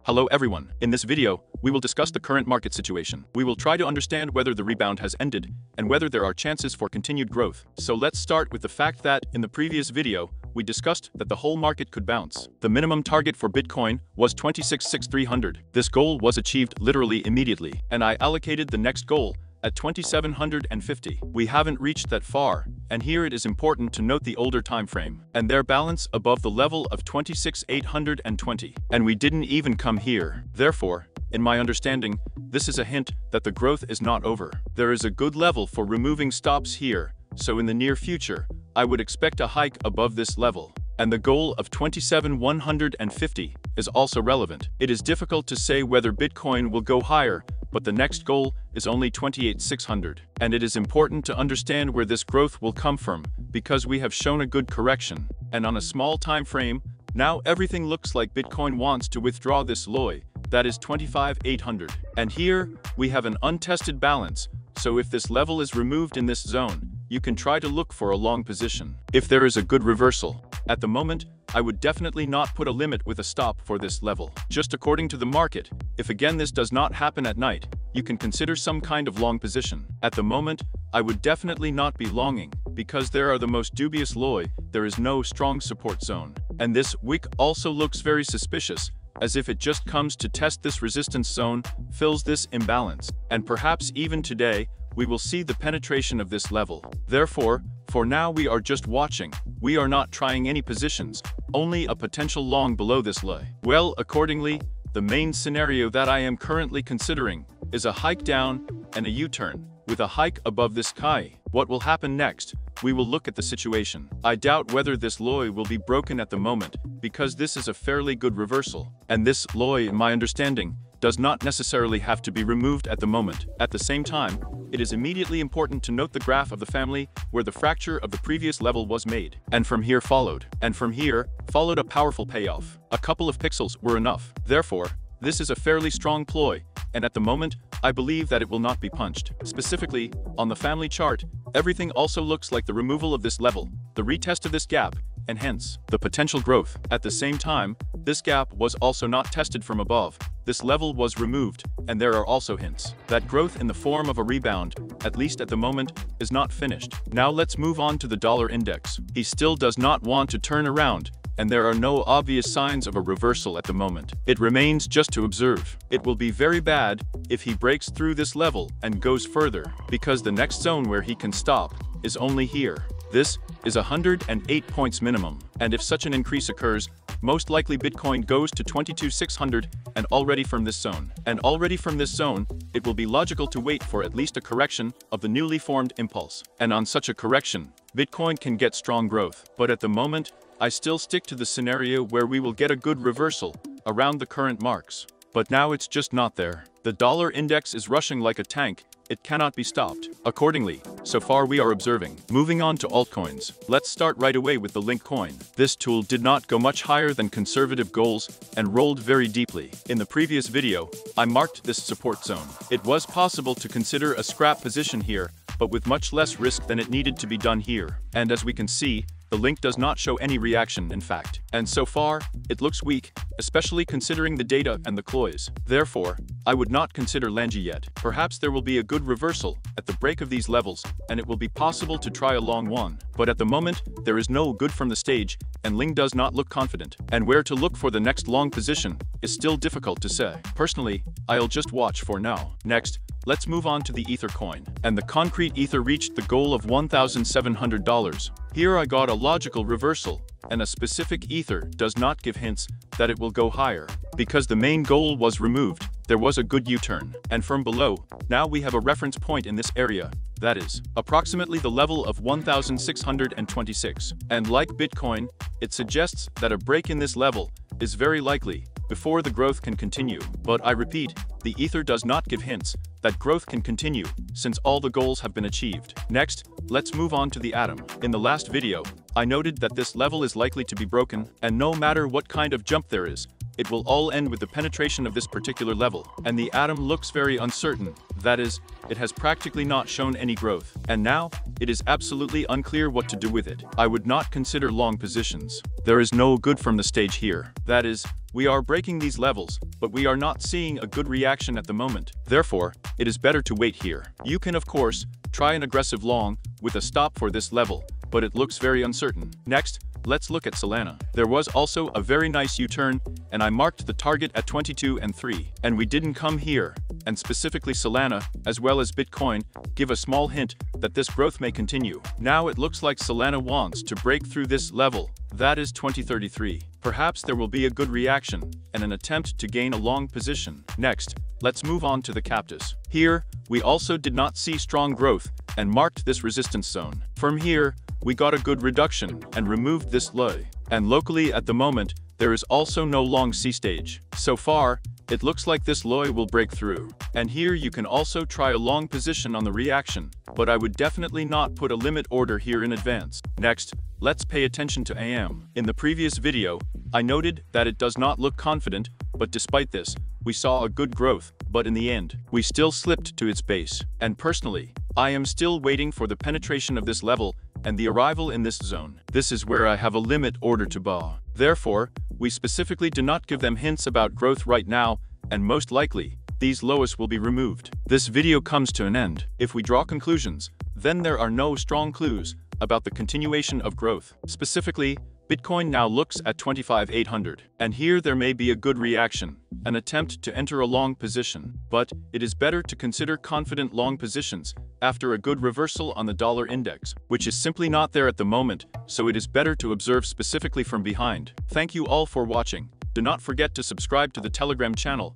Hello everyone. In this video, we will discuss the current market situation. We will try to understand whether the rebound has ended and whether there are chances for continued growth. So let's start with the fact that in the previous video, we discussed that the whole market could bounce. The minimum target for Bitcoin was 26,300. This goal was achieved literally immediately, and I allocated the next goal at 2,750. We haven't reached that far, and here it is important to note the older time frame and their balance above the level of 26,820. And we didn't even come here. Therefore, in my understanding, this is a hint that the growth is not over. There is a good level for removing stops here, so in the near future, I would expect a hike above this level. And the goal of 27,150 is also relevant. It is difficult to say whether Bitcoin will go higher, but the next goal is only 28,600. And it is important to understand where this growth will come from, because we have shown a good correction. And on a small time frame, now everything looks like Bitcoin wants to withdraw this low, that is 25,800. And here, we have an untested balance, so if this level is removed in this zone, you can try to look for a long position. If there is a good reversal, at the moment, I would definitely not put a limit with a stop for this level. Just according to the market, if again this does not happen at night, you can consider some kind of long position. At the moment, I would definitely not be longing, because there are the most dubious low, there is no strong support zone. And this wick also looks very suspicious, as if it just comes to test this resistance zone, fills this imbalance. And perhaps even today, we will see the penetration of this level. Therefore, for now we are just watching. We are not trying any positions, only a potential long below this low. Well, accordingly, the main scenario that I am currently considering is a hike down and a U-turn, with a hike above this high. What will happen next? We will look at the situation. I doubt whether this low will be broken at the moment, because this is a fairly good reversal. And this low, in my understanding, does not necessarily have to be removed at the moment. At the same time, it is immediately important to note the graph of the family where the fracture of the previous level was made. And from here followed. And from here, followed a powerful payoff. A couple of pixels were enough. Therefore, this is a fairly strong ploy, and at the moment, I believe that it will not be punched. Specifically, on the family chart, everything also looks like the removal of this level, the retest of this gap, and hence, the potential growth. At the same time, this gap was also not tested from above. This level was removed, and there are also hints that growth in the form of a rebound, at least at the moment, is not finished. Now let's move on to the dollar index. He still does not want to turn around, and there are no obvious signs of a reversal at the moment. It remains just to observe. It will be very bad if he breaks through this level and goes further, because the next zone where he can stop is only here. This is 108 points minimum, and if such an increase occurs, most likely Bitcoin goes to 22,600 and already from this zone. And already from this zone, it will be logical to wait for at least a correction of the newly formed impulse. And on such a correction, Bitcoin can get strong growth. But at the moment, I still stick to the scenario where we will get a good reversal around the current marks. But now it's just not there. The dollar index is rushing like a tank. It cannot be stopped. Accordingly, so far we are observing. Moving on to altcoins, let's start right away with the Link coin. This tool did not go much higher than conservative goals and rolled very deeply. In the previous video, I marked this support zone. It was possible to consider a scrap position here, but with much less risk than it needed to be done here. And as we can see, the Link does not show any reaction, in fact. And so far, it looks weak, especially considering the data and the close. Therefore, I would not consider Langi yet. Perhaps there will be a good reversal at the break of these levels, and it will be possible to try a long one. But at the moment, there is no good from the stage, and Ling does not look confident. And where to look for the next long position is still difficult to say. Personally, I'll just watch for now. Next, let's move on to the Ether coin. And the concrete Ether reached the goal of $1,700. Here I got a logical reversal, and a specific Ether does not give hints that it will go higher. Because the main goal was removed, there was a good U-turn. And from below, now we have a reference point in this area, that is, approximately the level of 1,626. And like Bitcoin, it suggests that a break in this level is very likely before the growth can continue. But I repeat, the Ether does not give hints that growth can continue since all the goals have been achieved. Next, let's move on to the Atom. In the last video, I noted that this level is likely to be broken, and no matter what kind of jump there is, it will all end with the penetration of this particular level. And the atom looks very uncertain. That is, it has practically not shown any growth. And now, it is absolutely unclear what to do with it. I would not consider long positions. There is no good from the stage here. That is, we are breaking these levels, but we are not seeing a good reaction at the moment. Therefore, it is better to wait here. You can, of course, try an aggressive long with a stop for this level, but it looks very uncertain. Next, let's look at Solana. There was also a very nice U-turn, and I marked the target at 22 and 3. And we didn't come here, and specifically Solana, as well as Bitcoin, give a small hint that this growth may continue. Now it looks like Solana wants to break through this level, that is 2033. Perhaps there will be a good reaction, and an attempt to gain a long position. Next, let's move on to the Aptos. Here, we also did not see strong growth, and marked this resistance zone. From here, we got a good reduction and removed this low. And locally at the moment, there is also no long C stage. So far, it looks like this low will break through. And here you can also try a long position on the reaction, but I would definitely not put a limit order here in advance. Next, let's pay attention to AM. In the previous video, I noted that it does not look confident, but despite this, we saw a good growth, but in the end, we still slipped to its base. And personally, I am still waiting for the penetration of this level and the arrival in this zone. This is where I have a limit order to buy. Therefore, we specifically do not give them hints about growth right now, and most likely, these lows will be removed. This video comes to an end. If we draw conclusions, then there are no strong clues about the continuation of growth. Specifically, Bitcoin now looks at 25,800, and here there may be a good reaction, an attempt to enter a long position, but it is better to consider confident long positions after a good reversal on the dollar index, which is simply not there at the moment, so it is better to observe specifically from behind. Thank you all for watching. Do not forget to subscribe to the Telegram channel